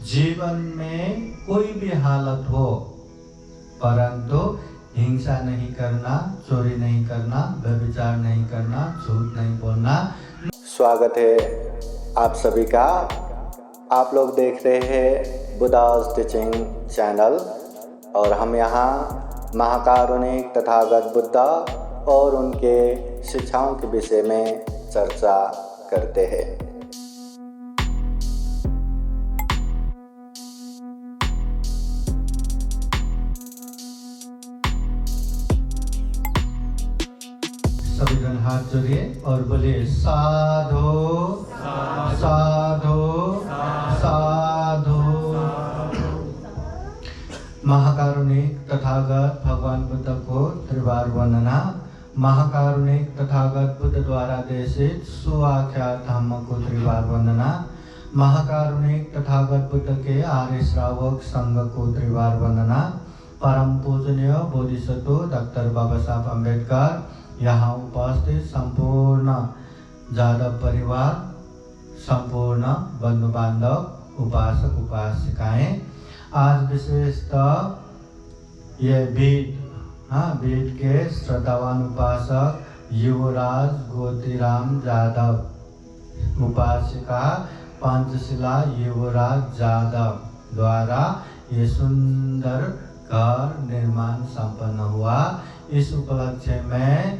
जीवन में कोई भी हालत हो, परंतु हिंसा नहीं करना, चोरी नहीं करना, व्यभिचार नहीं करना, झूठ नहीं बोलना। स्वागत है आप सभी का। आप लोग देख रहे हैं बुद्धा's टीचिंग चैनल और हम यहाँ महाकारुणिक तथागत बुद्धा और उनके शिक्षाओं के विषय में चर्चा करते हैं। सभी जन हाथ जोड़िए और बोलिए साधु साधु साधु। महाकारुणिक तथागत भगवान बुद्ध को त्रिवार वंदना। महाकारुणिक तथागत बुद्ध द्वारा देशित सुआख्यात धम्म को त्रिवार वंदना। महाकारुणिक तथागत बुद्ध के आर्य श्रावक संघ को त्रिवार वंदना। परम पूजनीय बोधिसत्व डॉक्टर बाबा साहब अम्बेडकर, यहाँ उपस्थित संपूर्ण जादव परिवार, संपूर्ण बंधु बांधव, उपासक उपासिकाएं, आज विशेषतः ये बीड के श्रद्धावान उपासक युवराज गोतीराम जादव, उपासिका पंचशिला युवराज जादव द्वारा ये सुंदर घर निर्माण संपन्न हुआ। इस उपलक्ष्य में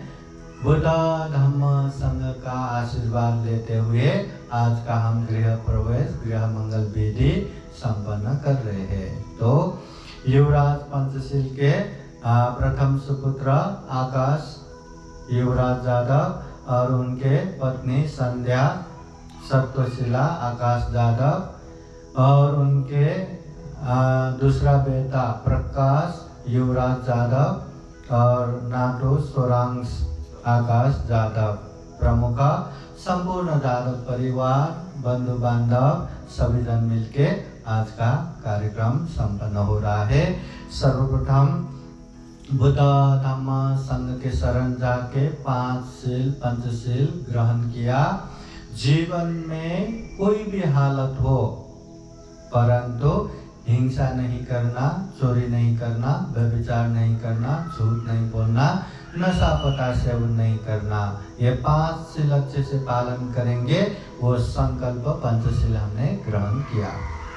बुद्ध धम्म संघ का आशीर्वाद लेते हुए आज का हम गृह प्रवेश, गृह मंगल विधि संपन्न कर रहे हैं। तो युवराज पंचशील के प्रथम सुपुत्र आकाश युवराज जादव और उनके पत्नी संध्या सत्वशिला आकाश जादव और उनके दूसरा बेटा प्रकाश युवराज जादव और नाटो सोरांश आकाश जादव प्रमुख, संपूर्ण जादव परिवार, बंधु बांधव सभी जन मिलके आज का कार्यक्रम संपन्न हो रहा है। सर्वप्रथम बुद्ध धम्म संघ के शरण जाके 5 शील पंचशील ग्रहण किया। जीवन में कोई भी हालत हो, परंतु हिंसा नहीं करना, चोरी नहीं करना, व्यभिचार नहीं करना, झूठ नहीं बोलना, नशा पता सेवन नहीं करना, ये 5 शील अच्छे से पालन करेंगे। वो संकल्प पंचशील हमने ग्रहण किया।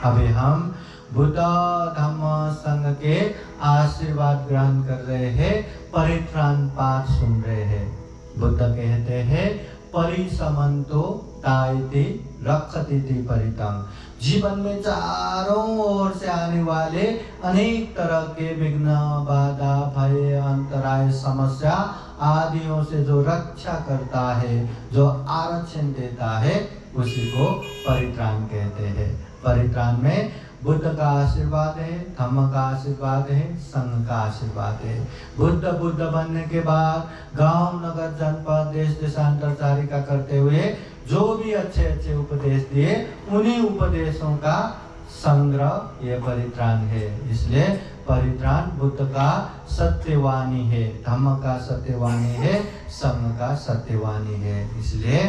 अभी हम बुद्ध धम्म संघ के आशीर्वाद ग्रहण कर रहे हैं, परित्राण पाठ सुन रहे हैं। बुद्ध कहते हैं परिसमन्तो ताइति रक्षतीति परितंग। जीवन में चारों ओर से आने वाले अनेक तरह के विघ्न, बाधा, भय, अंतराय, समस्या आदियों से जो रक्षा करता है, जो आरक्षण देता है, उसी को परित्राण कहते हैं। परित्राण में बुद्ध का आशीर्वाद है, धम्म का आशीर्वाद है, संघ का आशीर्वाद है। बुद्ध बनने के बाद गांव, नगर, जनपद, देश देशांतरचारी का करते हुए जो भी अच्छे अच्छे उपदेश दिए, उन्हीं उपदेशों का संग्रह ये परित्राण है। इसलिए परित्राण बुद्ध का सत्यवाणी है, धम्म का सत्यवाणी है, संघ का सत्यवाणी है। इसलिए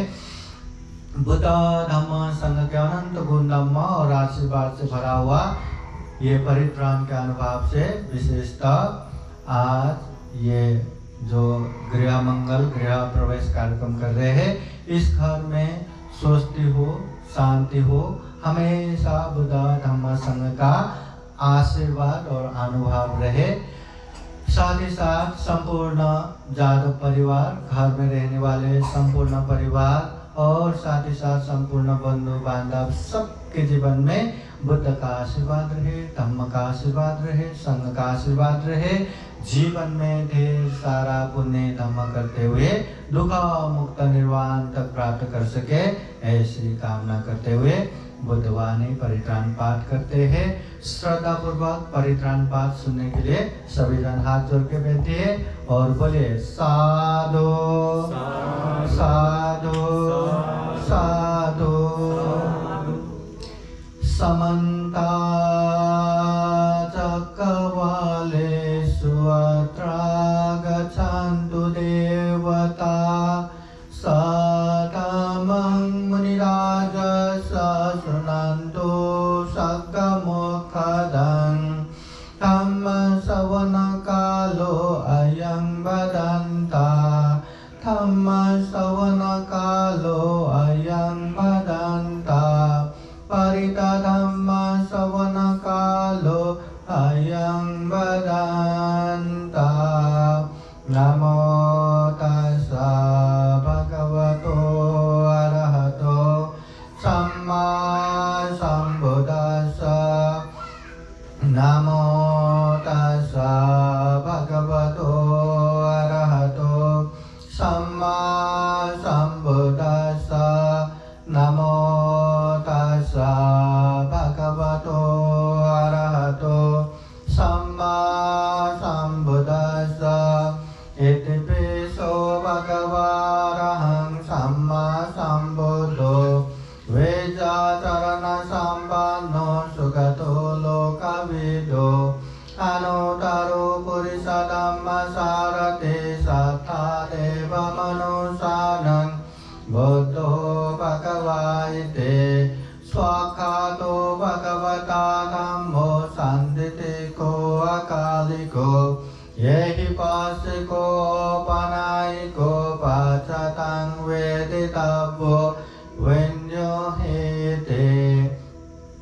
बुद्ध धम्म संघ के अनंत गुण धम्म और आशीर्वाद से भरा हुआ ये परित्राण के अनुभव से विशेषतः आज ये जो गृह मंगल गृह प्रवेश कार्यक्रम कर रहे हैं, इस घर में स्वस्ति हो, शांति हो, हमेशा बुद्ध धम्म संघ का आशीर्वाद और अनुभव रहे। साथ ही साथ संपूर्ण जादव परिवार, घर में रहने वाले संपूर्ण परिवार और साथ ही साथ संपूर्ण बंधु बांधव सबके जीवन में बुद्ध का आशीर्वाद रहे, धम्म का आशीर्वाद रहे, संघ का आशीर्वाद रहे। जीवन में ढेर सारा पुण्य धम्म करते हुए दुख मुक्त निर्वाण तक प्राप्त कर सके, ऐसी कामना करते हुए बुद्धवाणी परित्राण पाठ करते हैं। श्रद्धा पूर्वक परित्राण पाठ सुनने के लिए सभी जन हाथ जोड़ के बैठिए और बोले साधु साधु साधु। समन्ता चक्रवालेषु अत्र गच्छन्तु देवता सततं मुनिराजस्य शृण्वन्तु lokkamokkhadan Dhamma savana kalo ayang badanta Dhamma savana kalo ayang badanta Parita dhamma savana kalo ayang badanta Namo tassa bhagavato arahato samma sambuddhassa Namo tassa bhagavato arahato samma sambuddhassa Namo tassa bhagavato arahato samma sambuddhassa Iti piso bhagavarahang samma sambuddho Veja charana sampanno sugato lokavido Anutaro purisa dhamma sarate sattha deva manusanan Buddho bhagavaite swakhato bhagavata dhammo sanditiko akaliko Yehi pasiko panayiko pacatang veditavvo Venyo hete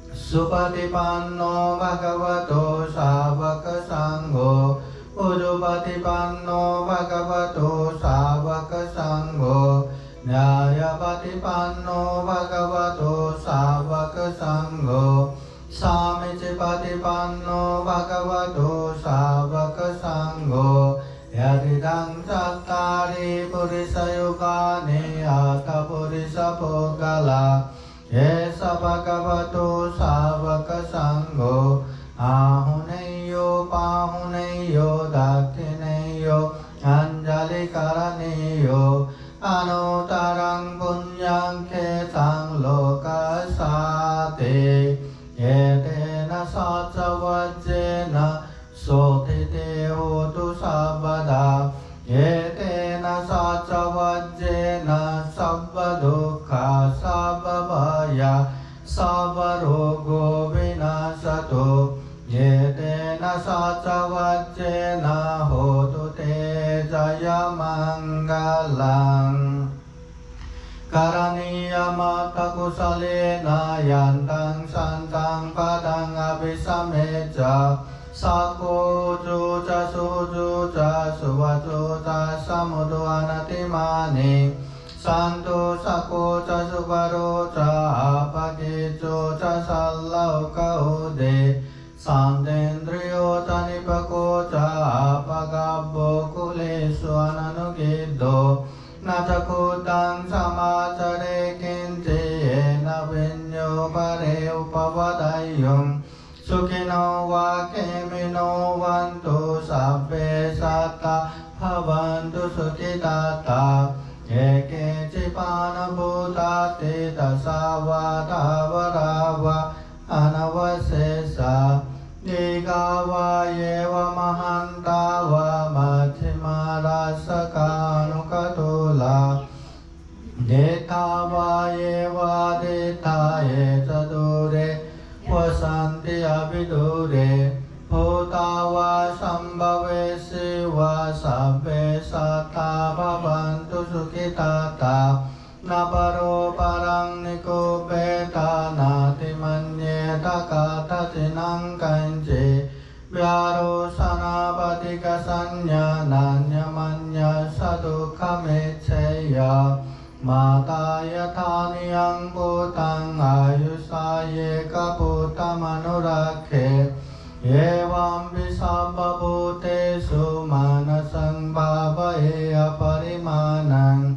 Supatipanno bhagavato savaka sangho Ujupatipanno bhagavato savaka sangho Nyayapatipanno bhagavato savaka sangho Samicipatipanno bhagavato savaka sangho Yadidang sattari purisa yukani atha purisa pogala Yesa bhagavato savaka sangho Ahuneyo pahuneyo dakhineyo anjali karaneyo Anutarang punyang ketang lokasate Yetena satsa vajjena sotite hotu sabada Yetena satsa vajjena sabba dukkha sabba bhaya sabba rogo vinasato Yetena satsa vajjena hotu te jaya mangalang Karaniya mata kusalena yantang santang padang abhisameja Sako juja sujuja suvajuja samudu anatimani Santo sako ca subaro ca apagi juja sallauka ude Sandendriyo ca nipako ca apagabbo kulesu ananugiddo Nachakutang samacare kinti ena vinyo pare upavadayum Sukhino va kemino vantu sabbe satta bhavantu sukhitata Eke cipana bhutate tasavata varava anavasesa Digava yeva mahantava madhima rasakanukatula Detava yeva detaye chadure Vasanti abhidure Bhutava sambhave siva sabbe sattha bhavantu sukhitata Naparo parang nikubeta nati manyeta kata tinang kanji Vyaro sanapatika sanya nanya manya sadukha mecheya Mata yathani ang putang ayusaye kaputa manurakhe Evam visabha bhutesu manasang bhavaye aparimanang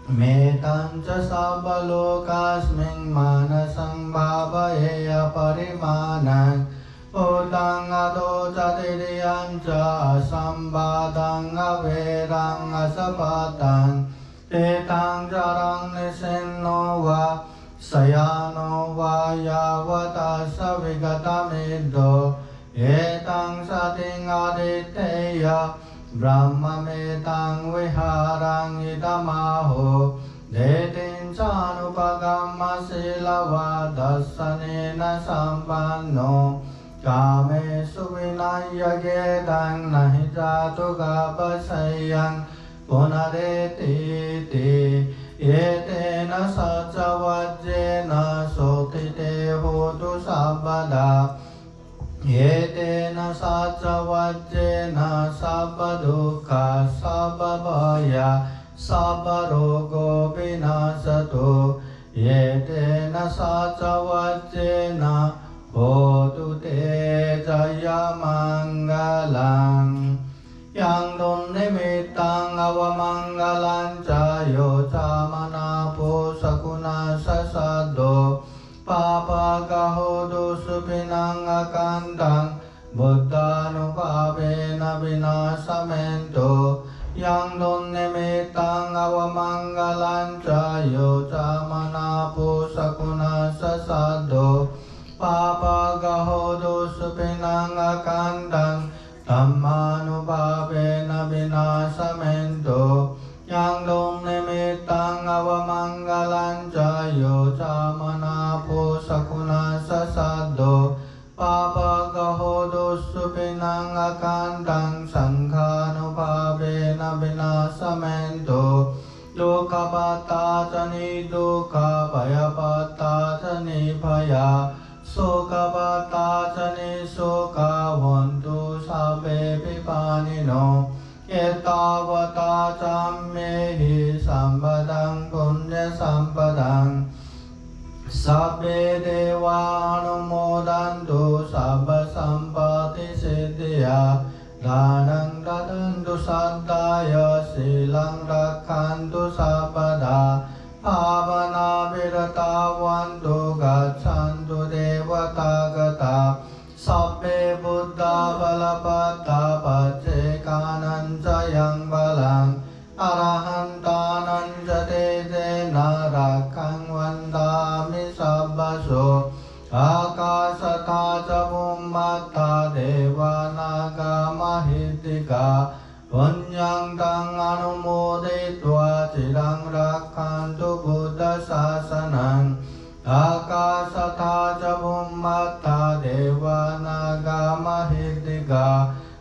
Metanca sabba lokasming manasang bhavaye aparimanang Udang ado jatiriyanca asambadang averang asapatang Tetang jarang nisinno va sayano va yavata savigatamiddo Etang sating aditeya Brahma metang viharang idamaho Detin किंचानुपगमशीलवादर्शनेन सम्पन्नो कामेषु विनय्यगेदं नहि जातु गपशय्यं पुनरेतीति एतेन सचवज्जेन शोथिते होतु सर्वदा एतेन सचवज्जेन सर्वदुःख सर्वभय सर्वरोगो विनाशतु एतेन सचवज्जेन होतु ते जयमङ्गलं yang निमित्तं अवमङ्गलं च यो च मनापो सकुना ससदो पापगहो दोषविनं अकन्दं बुद्धानुभावेन विनाशमेन्तो yang निमित्तं अवमङ्गलं च यो च मनापो सकुना ससदो पापगहो दोषविनं अकन्दं धम्मानुभावेन विनाशमेन्तो yang निमित्तं अवमङ्गलं च यो च मनापो सकुना ससदो पापगहो दोषविनं अकन्दं संघानुभावेन विनाशमेन्तो लोकपताचनि दुःखभयपताचनि भया शोकपताचनि शोकवन्तु सर्वे विपानिनो एतावता च मे हि सम्पदं पुण्यसम्पदं सर्वे देवानुमोदन्तु सर्वसम्पत्तिसिद्धिया दानं ददन्तु श्रद्धाय शीलं रक्षन्तु सर्वदा भावना विरतावन्तु गच्छन्तु देवतागता सर्वे बुद्धा बलपत्ता पच्चेकानं च यं बलम् अरहन्तानं च तेजेन रक्षं वन्दामि सर्वशो आकाशथा च भूमत्था देवानागमहिद्दिका पुण्यं तं अनुमोदयित्वा चिरं रक्षन्तु बुद्धशासनम् आकाशथा च भूमत्था देवानागमहिद्दिका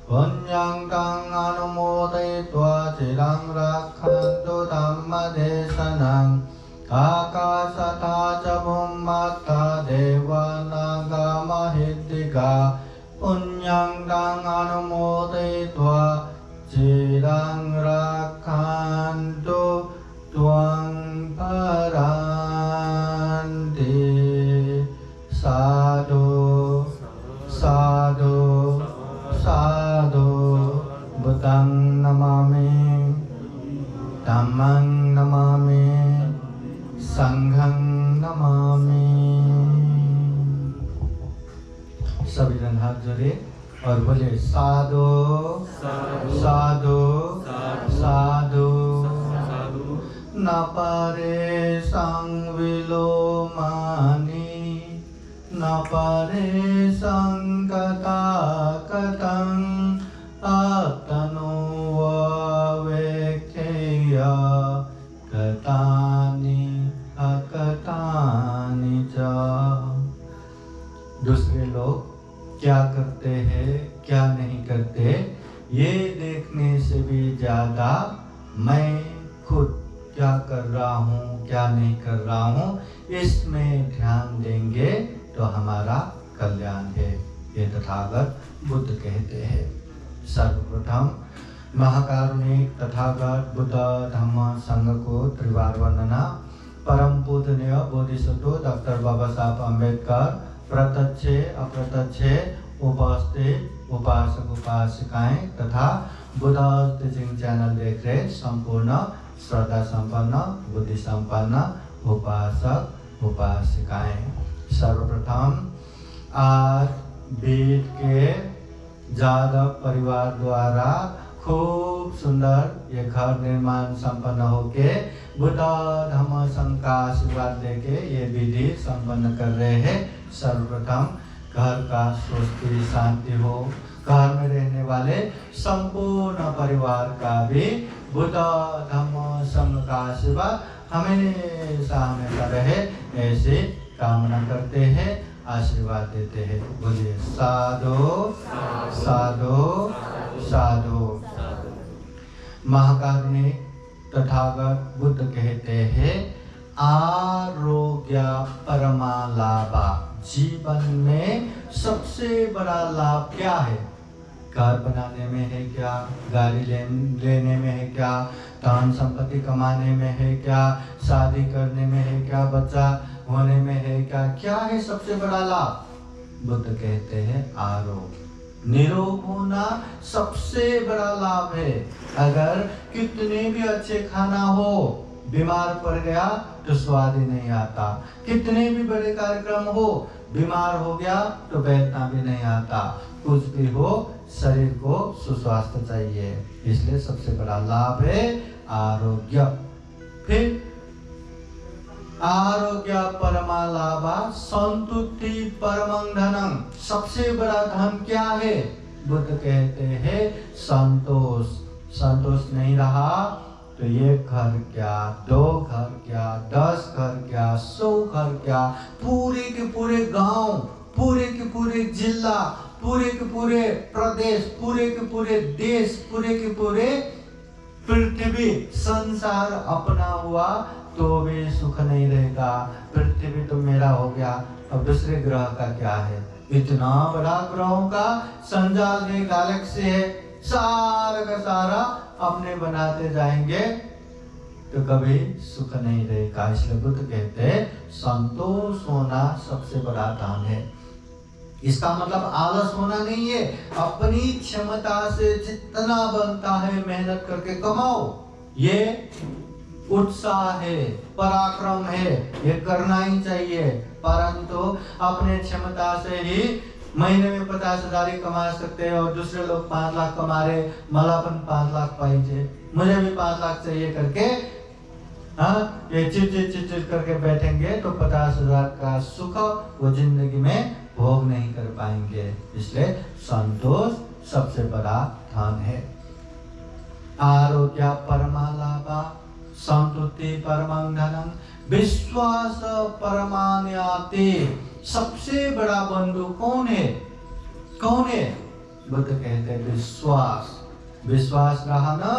पुण्यं तं अनुमोदयित्वा चिरं रक्षन्तु धम्मदेशनम् आकाशथा च भूमत्था देवानागमहिद्दिका पुण्यं तं अनुमोदयित्वा चिरं रक्षन्तु त्वं परान्ति साधु साधु साधु बुद्धं नमामि धम्मं नमामि संघं नमामि। सभी जन हाथ जोड़े और बोले साधु साधु साधु न परे संविलोमानि न परे संकता कथं आत्मनोवेक्षेय कथानि अकथानि च। दूसरे लोग क्या करते हैं क्या नहीं करते ये देखने से भी ज्यादा मैं खुद क्या कर रहा हूँ क्या नहीं कर रहा हूँ इसमें ध्यान देंगे तो हमारा कल्याण है, ये तथागत बुद्ध कहते हैं। सर्वप्रथम महाकारुणिक तथागत बुद्ध धम्म संघ को त्रिवार वंदना। परम पूजनीय बोधिसत्व डॉक्टर बाबा साहब अम्बेडकर, प्रत्यक्ष अप्रत्यक्ष उपस्थित उपासक उपासिकाएं तथा बुद्धास टीचिंग चैनल देख रहे संपूर्ण श्रद्धा संपन्न बुद्धि संपन्न उपासक उपासिकाएं। सर्वप्रथम आज बीट के जादव परिवार द्वारा खूब सुंदर ये घर निर्माण संपन्न होके बुद्ध धम्म संघ का आशीर्वाद लेके ये विधि संपन्न कर रहे हैं। सर्वप्रथम घर का स्वस्ति शांति हो, घर में रहने वाले संपूर्ण परिवार का भी बुद्ध धम्म संघ का आशीर्वाद हमेशा हमेशा रहे, ऐसे कामना करते हैं, आशीर्वाद देते हैं। बोलिए साधु साधु साधु। महाकारुणिक तथागत बुद्ध कहते हैं आरोग्य परमा लाभा। जीवन में सबसे बड़ा लाभ क्या है? घर बनाने में है क्या? गाड़ी लेने में है क्या? धन संपत्ति कमाने में है क्या? शादी करने में है क्या? बच्चा होने में है क्या? क्या है सबसे बड़ा लाभ? बुद्ध कहते हैं आरोग्य। निरोग होना सबसे बड़ा लाभ है। अगर कितने भी अच्छे खाना हो, बीमार पड़ गया तो स्वाद ही नहीं आता। कितने भी बड़े कार्यक्रम हो, बीमार हो गया तो बैठना भी नहीं आता। कुछ भी हो, शरीर को सुस्वास्थ्य चाहिए, इसलिए सबसे बड़ा लाभ है आरोग्य। फिर आरोग्य परमा लाभा संतुष्टि परमं धनम। सबसे बड़ा धन क्या है? बुद्ध कहते हैं संतोष। संतोष नहीं रहा तो एक घर क्या, 2 घर क्या, 10 घर क्या, 100 घर क्या, पूरे के पूरे गांव, पूरे के पूरे जिला, पूरे के पूरे प्रदेश, पूरे के पूरे देश, पूरे के पूरे पृथ्वी संसार अपना हुआ तो भी सुख नहीं रहेगा। पृथ्वी तो मेरा हो गया, अब दूसरे ग्रह का क्या है? इतना बड़ा ग्रहों का संजाल है, गैलेक्सी है, सारा का सारा अपने बनाते जाएंगे तो कभी सुख नहीं रहेगा। इसलिए बुद्ध कहते हैं संतोष होना सबसे बड़ा धन है। इसका मतलब आलस होना नहीं है। अपनी क्षमता से जितना बनता है मेहनत करके कमाओ, ये उत्साह है, पराक्रम है, ये करना ही चाहिए। परंतु अपने क्षमता से ही महीने में 50,000 ही कमा सकते हैं और दूसरे लोग 5 लाख कमा रहे, मला पण 5 लाख पाहिजे, मुझे भी 5 लाख चाहिए करके ये चिट करके बैठेंगे तो 50,000 का सुख वो जिंदगी में भोग नहीं कर पाएंगे। इसलिए संतोष सबसे बड़ा धन है। आरोग्य परमा लाभा संतुष्टि परमं धनम विश्वास परमान्याति। सबसे बड़ा बंधु कौन है? कौन है? बुद्ध कहते हैं विश्वास। विश्वास रहा ना,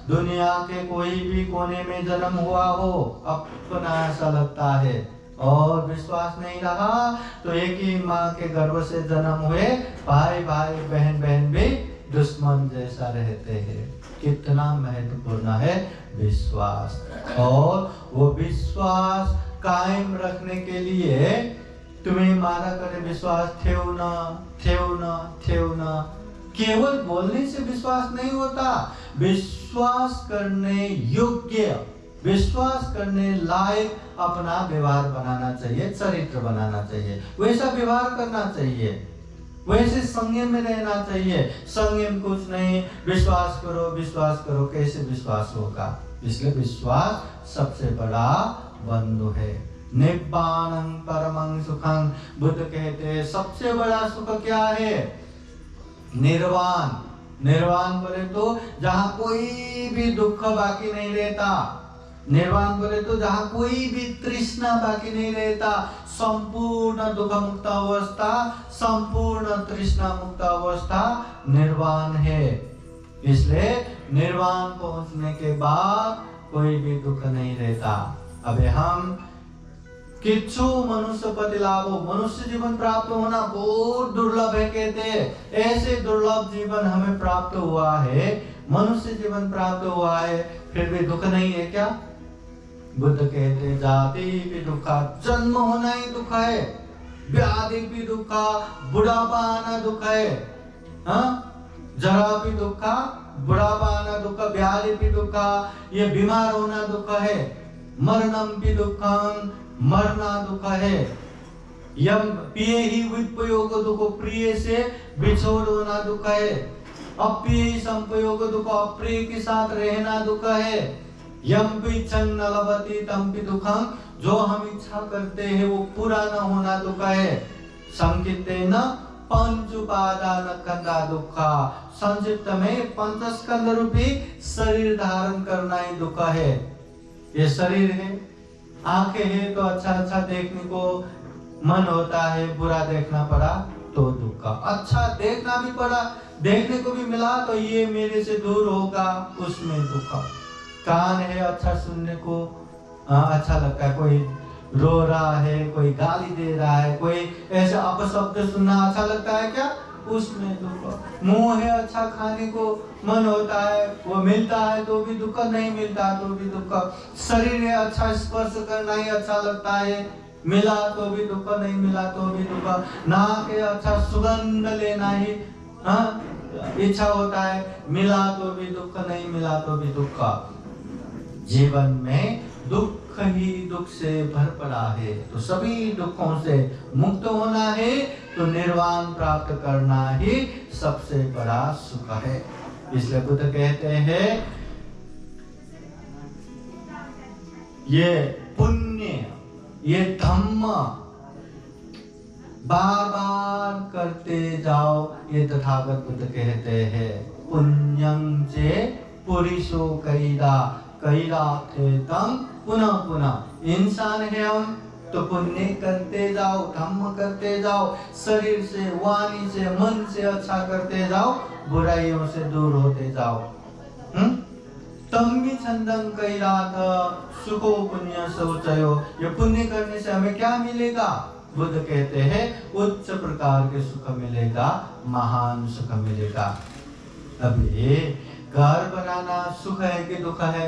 दुनिया के कोई भी कोने में जन्म हुआ हो अपना ऐसा लगता है, और विश्वास नहीं रहा तो एक ही माँ के गर्भ से जन्म हुए भाई भाई बहन बहन भी दुश्मन जैसा रहते हैं। कितना महत्वपूर्ण है विश्वास। और वो विश्वास कायम रखने के लिए तुम्हें माना करे विश्वास ठेवना ठेवना ठेवना। केवल बोलने से विश्वास नहीं होता, विश्वास करने योग्य, विश्वास करने लायक अपना व्यवहार बनाना चाहिए, चरित्र बनाना चाहिए, वैसा व्यवहार करना चाहिए, वैसे संयम में रहना चाहिए। संयम कुछ नहीं, विश्वास करो, कैसे विश्वास होगा? इसलिए विश्वास सबसे बड़ा बंधु है। निब्बानं परमं सुखं। बुद्ध कहते हैं सबसे बड़ा सुख क्या है? निर्वाण। निर्वाण बोले तो जहां कोई भी दुख बाकी नहीं रहता। निर्वाण बोले तो जहां कोई भी तृष्णा बाकी नहीं रहता। संपूर्ण दुख मुक्त अवस्था, संपूर्ण तृष्णा मुक्त अवस्था निर्वाण है। इसलिए निर्वाण पहुंचने के बाद कोई भी दुख नहीं रहता। अबे हम किच्छु मनुष्य पति लाभो, मनुष्य जीवन प्राप्त होना बहुत दुर्लभ है कहते हैं। ऐसे दुर्लभ जीवन हमें प्राप्त हुआ है, मनुष्य जीवन प्राप्त हुआ है, फिर भी दुख नहीं है क्या? बुद्ध कहते जाति भी दुखा, जन्म होना ही दुख है, व्याधि भी दुखा, बुढ़ापा आना दुख है, जरा भी दुखा, बुढ़ापा आना दुख, व्याधि भी दुखा, ये बीमार होना दुख है, मरणम भी दुखम, मरना दुख है। यम पिए ही विपयोग दुख, प्रिय से बिछोड़ होना दुख है। अप्रिय संपयोग दुख, अप्रिय के साथ रहना दुख है। यम पिछं न लभते तम भी दुखं, जो हम इच्छा करते हैं वो पूरा न होना दुख है। संकितेन पंच उपादान स्कंधा दुखा, संक्षिप्त में पंचस्कंध रूपी शरीर धारण करना ही दुख है। ये शरीर है, आंखें है तो अच्छा अच्छा देखने को मन होता है, बुरा देखना पड़ा तो दुख। अच्छा देखना भी पड़ा, देखने को भी मिला तो ये मेरे से दूर होगा, उसमें दुख। कान है, अच्छा सुनने को अच्छा लगता है, कोई रो रहा है, कोई गाली दे रहा है, कोई ऐसा अपशब्द सुनना अच्छा लगता है क्या, उसमें दुख। मुंह है, अच्छा खाने को मन होता है, वो मिलता है तो भी दुख, नहीं मिलता तो भी दुख। शरीर है, अच्छा स्पर्श करना ही अच्छा लगता है, मिला तो भी दुख, नहीं मिला तो भी दुख। नाक है, अच्छा सुगंध लेना ही इच्छा होता है, मिला तो भी दुख, नहीं मिला तो भी दुख। जीवन में दुख ही दुख से भर पड़ा है, तो सभी दुखों से मुक्त होना है, तो निर्वाण प्राप्त करना ही सबसे बड़ा सुख है। इसलिए बुद्ध कहते हैं ये पुण्य, ये धम्म बार बार करते जाओ, ये तथागत बुद्ध कहते हैं। पुण्यं चे पुरुषो कैदा कैराथेतम पुनः पुनः। इंसान है हम तो पुण्य करते जाओ, धम्म करते जाओ, शरीर से, वाणी से, मन से अच्छा करते जाओ, बुराइयों से दूर होते जाओ। तम भी छंदं कैराथ सुखो पुण्य शौचयो। ये पुण्य करने से हमें क्या मिलेगा? बुद्ध कहते हैं उच्च प्रकार के सुख मिलेगा, महान सुख मिलेगा। अब ये घर बनाना सुख है कि दुख है?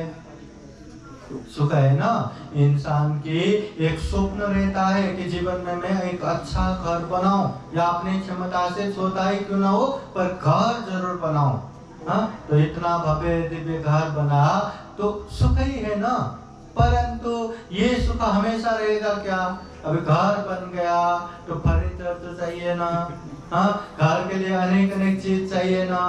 सुख है ना। इंसान की एक स्वप्न रहता है कि जीवन में मैं एक अच्छा घर बनाऊं, या अपनी क्षमता से छोटा ही क्यों ना हो पर घर जरूर बनाऊं। तो इतना भव्य दिव्य घर बना तो सुख ही है ना। परंतु ये सुख हमेशा रहेगा क्या? अभी घर बन गया तो फर्नीचर तो चाहिए ना, घर के लिए अनेक अनेक चीज चाहिए ना।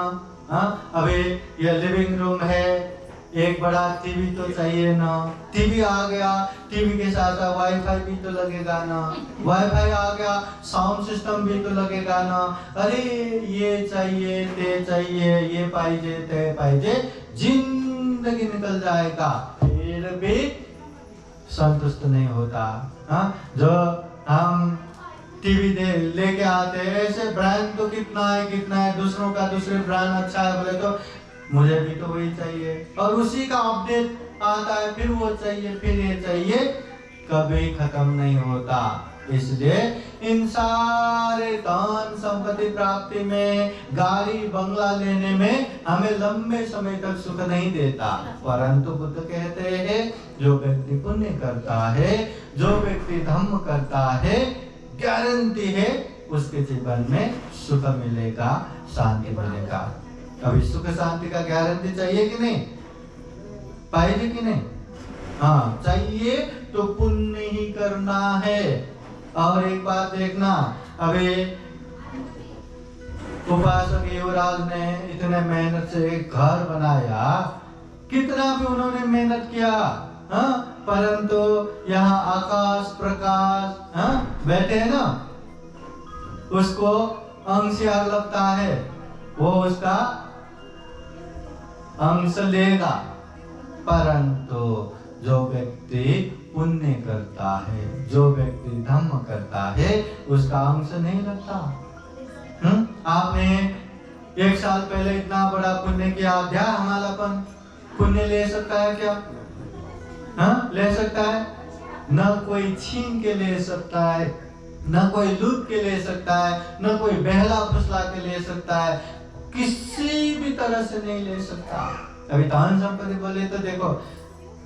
अभी ये लिविंग रूम है, एक बड़ा टीवी तो चाहिए ना। टीवी आ गया, टीवी के साथ साथ वाईफाई भी तो लगेगा ना। वाईफाई आ गया, साउंड सिस्टम भी तो लगेगा ना। अरे ये चाहिए, ते चाहिए, ये पाइजे, ते पाइजे, जिंदगी निकल जाएगा, फिर भी संतुष्ट नहीं होता। जो हम टीवी लेके आते हैं, ऐसे ब्रांड तो कितना है, दूसरों का दूसरे ब्रांड अच्छा है बोले तो मुझे भी तो वही चाहिए, और उसी का अपडेट आता है, फिर वो चाहिए, फिर ये चाहिए, कभी खत्म नहीं होता। इसलिए इन सारे धन संपत्ति प्राप्ति में, गाड़ी बंगला लेने में हमें लंबे समय तक सुख नहीं देता। परंतु बुद्ध कहते हैं जो व्यक्ति पुण्य करता है, जो व्यक्ति धम्म करता है, गारंटी है उसके जीवन में सुख मिलेगा, शांति मिलेगा। अभी सुख शांति का गारंटी चाहिए कि नहीं? पाएगी कि नहीं? हाँ चाहिए, तो पुण्य ही करना है। और एक बात देखना, अभी उपासक युवराज ने इतने मेहनत से एक घर बनाया, कितना भी उन्होंने मेहनत किया, परंतु यहाँ आकाश प्रकाश बैठे हैं ना, उसको अंशियार लगता है, वो उसका अंश लेगा। परंतु जो व्यक्ति पुण्य करता है, जो व्यक्ति धम्म करता है, उसका अंश नहीं लगता। आपने एक साल पहले इतना बड़ा पुण्य किया, क्या हमारापन पुण्य ले सकता है क्या? ले सकता है? न कोई छीन के ले सकता है, न कोई लूट के ले सकता है, न कोई बहला फुसला के ले सकता है, किसी भी तरह से नहीं ले सकता। अभी धन संपत्ति बोले तो देखो,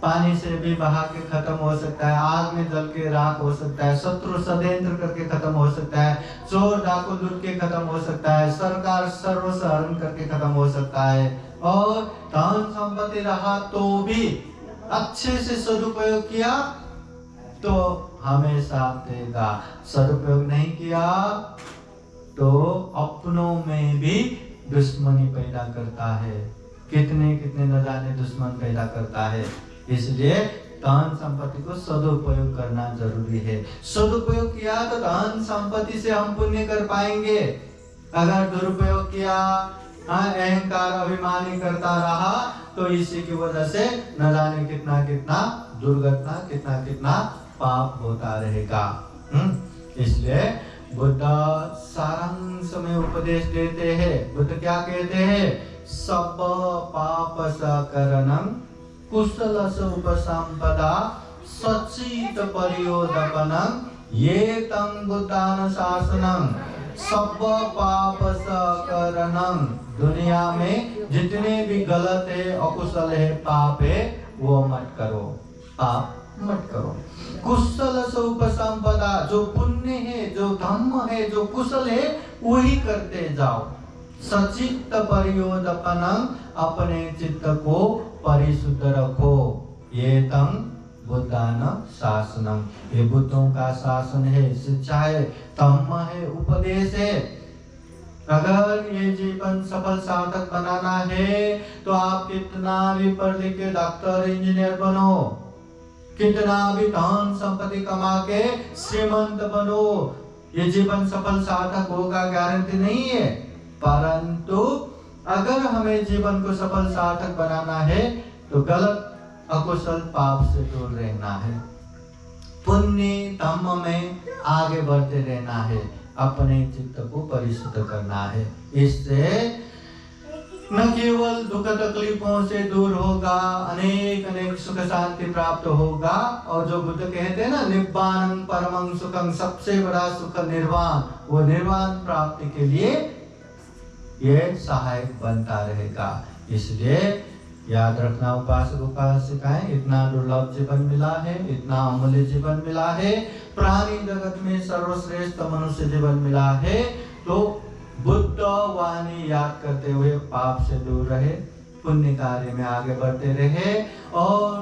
पानी से भी बहा के खत्म हो सकता है, आग में जल के राख हो सकता है, शत्रु षड्यंत्र करके खत्म हो सकता है, चोर डाकू लूट के खत्म हो सकता है, सरकार सर्वस्व हरण करके खत्म हो सकता है। और धन संपत्ति रहा तो भी अच्छे से सदुपयोग किया तो हमेशा देगा, सदुपयोग नहीं किया तो अपनों में भी दुश्मनी पैदा करता है। कितने कितने न जाने दुश्मन पैदा करता है। इसलिए धन संपत्ति को सदुपयोग करना जरूरी है। सदुपयोग किया तो धन संपत्ति से हम पुण्य कर पाएंगे। अगर दुरुपयोग किया, अहंकार अभिमानी करता रहा, तो इसी की वजह से न जाने कितना कितना दुर्घटना, कितना कितना पाप होता रहेगा। इसलिए बुद्ध सारांश में उपदेश देते हैं। बुद्ध क्या कहते हैं? सब पाप सकरणं कुशल उपसंपदा सचित परियोदपनं ये तं बुद्धान शासनं। सब पाप सकरणं, दुनिया में जितने भी गलत है, अकुशल है, पाप है, वो मत करो, पाप मत करो। कुशल उपसंपदा, जो पुण्य है, जो धम्म है, जो कुशल है, वही करते जाओ। सचित्त परियोदपनं, अपने चित्त को परिशुद्ध रखो। ये तम बुद्धान शासनम, ये बुद्धों का शासन है, शिक्षा है, धम्म है, उपदेश है। अगर ये जीवन सफल सार्थक बनाना है तो आप कितना भी पढ़ लिख के डॉक्टर इंजीनियर बनो, कितना भी धन संपत्ति कमा के श्रीमंत बनो, ये जीवन सफल सार्थक होगा गारंटी नहीं है। परंतु अगर हमें जीवन को सफल सार्थक बनाना है तो गलत अकुशल पाप से दूर रहना है, पुण्य धम्म में आगे बढ़ते रहना है, अपने चित्त को परिशुद्ध करना है। इससे न केवल दुख तकलीफों से दूर होगा, अनेक अनेक सुख शांति प्राप्त होगा। और जो बुद्ध कहते हैं ना, निब्बानं परमं सुखं, सबसे बड़ा सुख निर्वाण, वो निर्वाण प्राप्ति के लिए ये सहायक बनता रहेगा। इसलिए याद रखना उपासक उपासिकाएं, इतना दुर्लभ जीवन मिला है, इतना अमूल्य जीवन मिला है, प्राणी जगत में सर्वश्रेष्ठ मनुष्य जीवन मिला है। तो बुद्ध वाणी याद करते हुए पाप से दूर रहे, पुण्य कार्य में आगे बढ़ते रहे और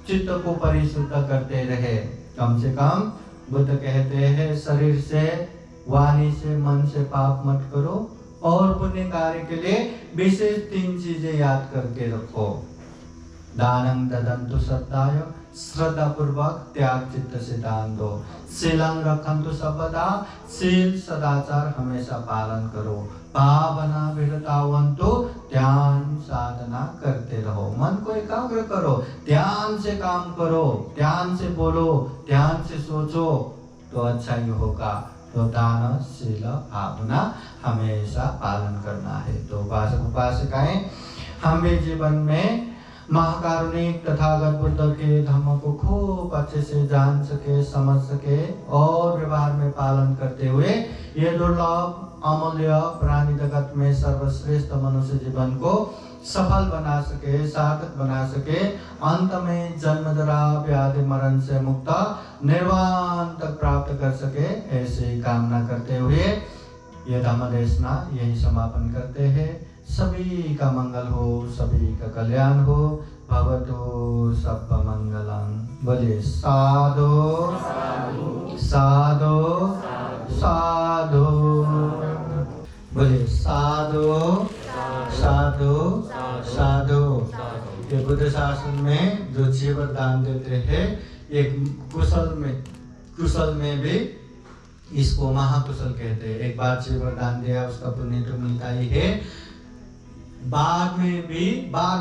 चित्त को परिशुद्ध करते रहे। कम से कम बुद्ध कहते हैं शरीर से, वाणी से, मन से पाप मत करो और पुण्य कार्य के लिए विशेष 3 चीजें याद करके रखो। दानं ददन्तु श्रद्धाय, श्रद्धा पूर्वक त्याग चित्त से दान दो। शीलं रखन्तु सर्वदा, शील सदाचार हमेशा पालन करो। भावना विरतावन्तु, ध्यान साधना करते रहो, मन को एकाग्र करो, ध्यान से काम करो, ध्यान से बोलो, ध्यान से सोचो तो अच्छा ही होगा। तो दान शील भावना हमेशा पालन करना है। तो उपासक उपासिकाएं, हम भी जीवन में महाकारुणिक तथागत बुद्ध के धम्म को खूब अच्छे से जान सके, समझ सके और व्यवहार में पालन करते हुए ये दुर्लभ अमूल्य प्राणी जगत में सर्वश्रेष्ठ मनुष्य जीवन को सफल बना सके, सार्थक बना सके, अंत में जन्म जरा व्याधि मरण से मुक्त निर्वाण तक प्राप्त कर सके, ऐसे कामना करते हुए ये धम्म देशना यही समापन करते हैं। सभी का मंगल हो, सभी का कल्याण हो। भवतु सब मंगलम। बोले साधु साधु साधु, बोले साधु साधु साधु। ये बुद्ध शासन में जो जीवन दान देते हैं, एक कुशल में भी इसको महाकुशल कहते हैं। एक बार जीवन दान दिया उसका पुण्य तो मिलता ही है, बाद में भी बार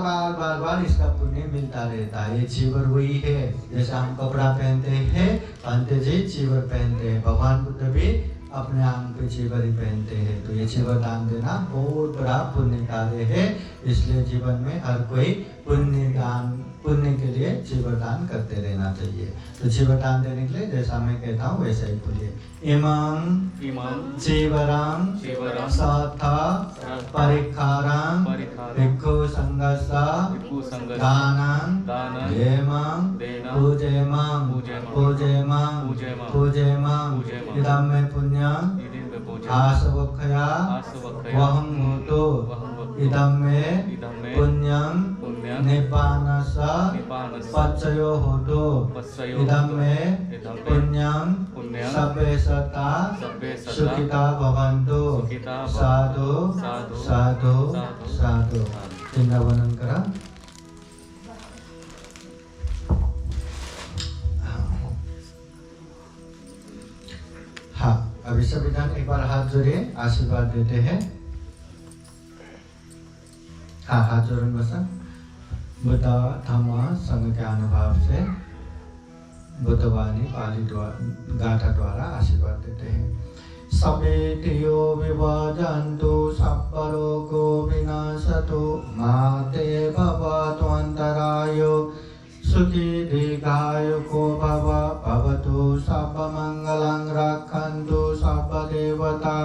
बार इसका पुण्य मिलता रहता है। ये चीवर वही है, जैसे हम कपड़ा पहनते हैं, पंत जी चीवर पहनते हैं, भगवान बुद्ध भी अपने आंग पे चीवर ही पहनते हैं। तो ये चीवर दान देना बहुत बड़ा पुण्य कार्य है। इसलिए जीवन में हर कोई पुण्य के लिए चीवर दान करते रहना चाहिए। तो चीवर दान देने के लिए जैसा मैं कहता हूँ वैसे ही बोलिए। इमं चीवरं सथ परिखारं भिक्षु संघस्स दानं देमं पूजेमं इदं मे पुण्यं आसवक्षया वहं होतु इदं मे पुण्यं निब्बानस्स पच्चयो होतु इदं मे पुण्यं सब्बे सत्ता सुखिता भवन्तु। साधु साधु साधु। चिंतावनन करा। हाँ, अभी सभी जन एक बार हाथ जोड़िए, आशीर्वाद देते हैं। हाँ, हाथ जोड़ें बस। बुद्ध धम्म संघ के अनुभव से बुद्धवाणी पाली गाथा द्वारा आशीर्वाद देते हैं। सवेतियो विभजन्तु सब्बरोगो विनाशतु माते भवतु अन्तरायो सुखी दीर्घायुको भवतु सर्वमङ्गलं रक्षन्तु सर्वदेवता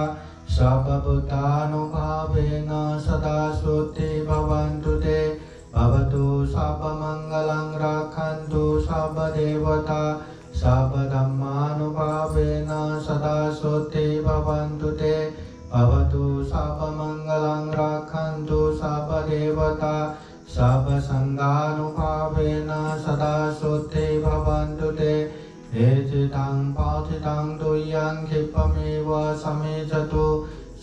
सर्वभूतानुभावेन सदा शुद्धि भवन्तु ते भवतु सर्वमङ्गलं रक्षन्तु सर्वदेवता सर्वधर्मानुभावेन सदा शुद्धि भवन्तु ते भवतु सर्वमङ्गलं रक्षन्तु सर्वदेवता सर्वसङ्गानुभावेन सदा शुद्धि भवन्तु ते एचितं पाथितं तुय्यं क्षिप्रमेव समेचतु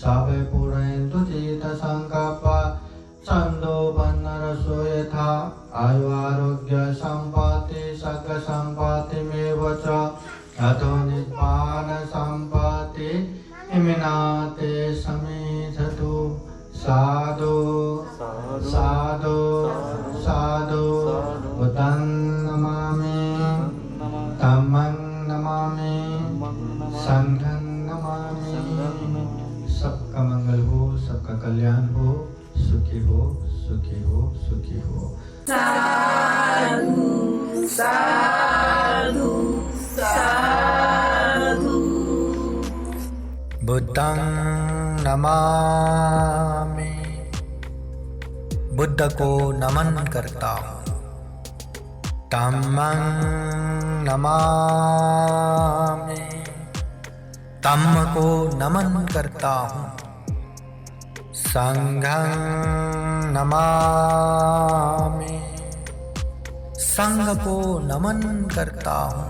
सर्वे पुरन्तु चित्तसङ्कल्पा छन्दोपन्नरसो यथा आयुरारोग्य सम्पत्ति सर्गसम्पत्तिमेव च अतो निब्बाण सम्पत्ति इमिनाते समेचतु साधु साधु साधु बुद्धं नमामि धम्मं नमामि संघं नमामि। सबका मंगल हो, सबका कल्याण हो, सुखी हो, सुखी हो, सुखी हो। साधु साधु साधु। बुद्धं नमामि, बुद्ध को नमन करता हूँ। धम्मं नमामि, धम्म को नमन करता हूँ। संघं नमामि, संघ को नमन करता हूँ।